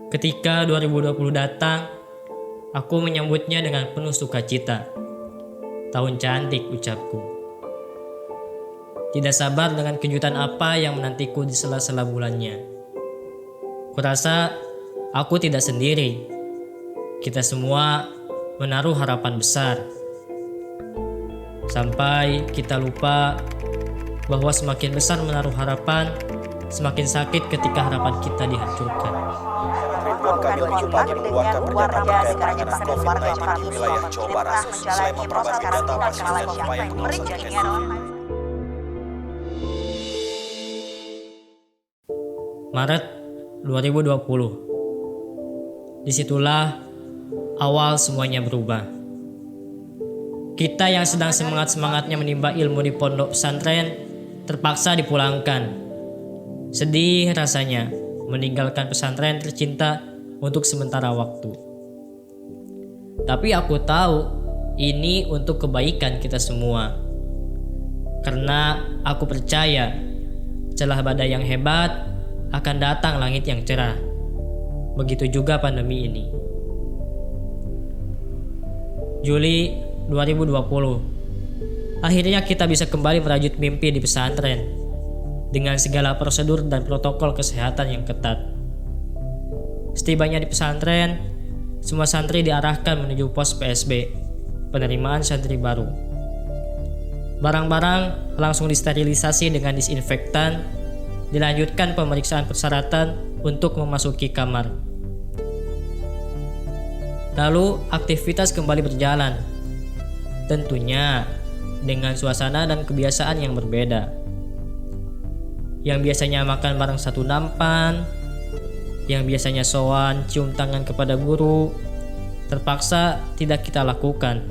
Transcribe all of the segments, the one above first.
Ketika 2020 datang, aku menyambutnya dengan penuh sukacita. Tahun cantik, ucapku. Tidak sabar dengan kejutan apa yang menantiku di sela-sela bulannya. Kurasa aku tidak sendiri. Kita semua menaruh harapan besar. Sampai kita lupa bahwa semakin besar menaruh harapan, semakin sakit ketika harapan kita dihancurkan. Ridwan Kamil kembali mengeluarkan pernyataan terkait penanganan COVID-19 di wilayah Jawa Barat selain memperbarui data pasien dan upaya pengawasan. Maret 2020. Disitulah awal semuanya berubah. Kita yang sedang semangat-semangatnya menimba ilmu di pondok pesantren terpaksa dipulangkan. Sedih rasanya meninggalkan pesantren tercinta untuk sementara waktu. Tapi aku tahu ini untuk kebaikan kita semua. Karena aku percaya celah badai yang hebat akan datang langit yang cerah. Begitu juga pandemi ini. Juli 2020. Akhirnya kita bisa kembali merajut mimpi di pesantren dengan segala prosedur dan protokol kesehatan yang ketat. Setibanya di pesantren, semua santri diarahkan menuju pos PSB, penerimaan santri baru. Barang-barang langsung disterilisasi dengan disinfektan, dilanjutkan pemeriksaan persyaratan untuk memasuki kamar. Lalu aktivitas kembali berjalan, tentunya dengan suasana dan kebiasaan yang berbeda. Yang biasanya makan bareng satu nampan, yang biasanya sowan cium tangan kepada guru, terpaksa tidak kita lakukan.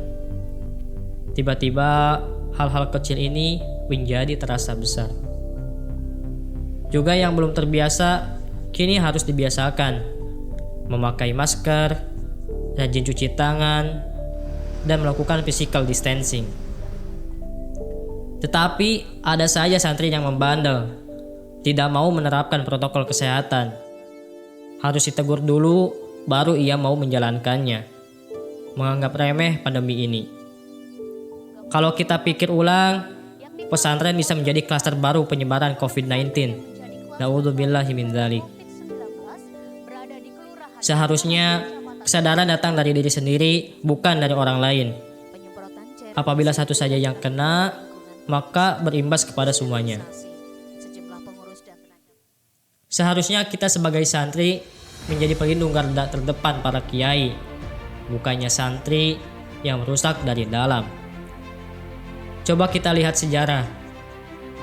Tiba-tiba hal-hal kecil ini menjadi terasa besar. Juga yang belum terbiasa, kini harus dibiasakan. Memakai masker, rajin cuci tangan, dan melakukan physical distancing. Tetapi ada saja santri yang membandel, tidak mau menerapkan protokol kesehatan. Harus ditegur dulu, baru ia mau menjalankannya. Menganggap remeh pandemi ini. Kalau kita pikir ulang, pesantren bisa menjadi klaster baru penyebaran COVID-19. Na'udzubillahi min dzalik. Seharusnya kesadaran datang dari diri sendiri, bukan dari orang lain. Apabila satu saja yang kena, maka berimbas kepada semuanya. Seharusnya kita sebagai santri menjadi pelindung garda terdepan para kiai, bukannya santri yang merusak dari dalam. Coba kita lihat sejarah.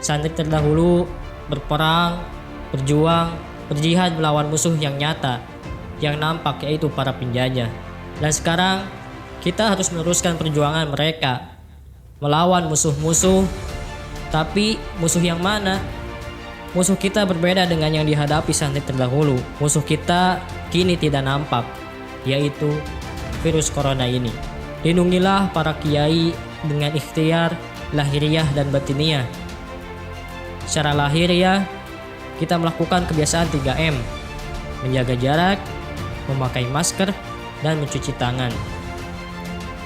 Santri terdahulu berperang, berjuang, berjihad melawan musuh yang nyata, yang nampak, yaitu para penjajah. Dan sekarang kita harus meneruskan perjuangan mereka melawan musuh-musuh. Tapi musuh yang mana? Musuh kita berbeda dengan yang dihadapi santri terdahulu. Musuh kita kini tidak nampak, yaitu virus corona ini. Lindungilah para kiai dengan ikhtiar lahiriah dan batiniah. Secara lahiriah, kita melakukan kebiasaan 3M, menjaga jarak, memakai masker, dan mencuci tangan.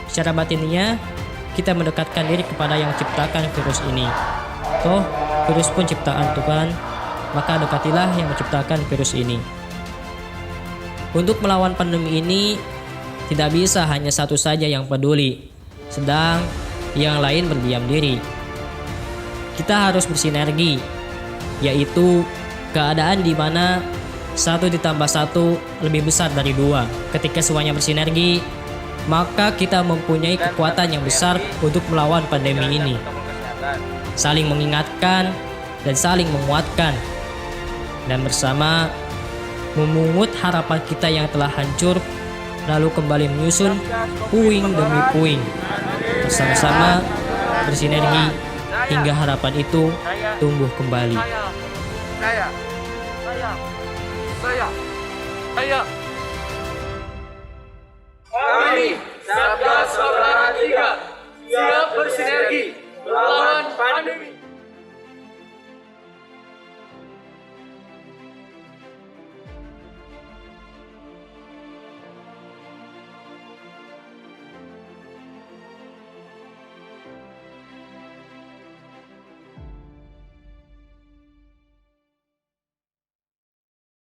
Secara batiniah, kita mendekatkan diri kepada yang menciptakan virus ini. Toh, virus pun ciptaan Tuhan, maka dekatilah yang menciptakan virus ini. Untuk melawan pandemi ini, tidak bisa hanya satu saja yang peduli, sedang yang lain berdiam diri. Kita harus bersinergi, yaitu keadaan di mana 1 ditambah 1 lebih besar dari 2. Ketika semuanya bersinergi, maka kita mempunyai kekuatan yang besar untuk melawan pandemi ini. Saling mengingatkan dan saling menguatkan, dan bersama memungut harapan kita yang telah hancur, lalu kembali menyusun puing demi puing, bersama-sama bersinergi hingga harapan itu tumbuh kembali. Saya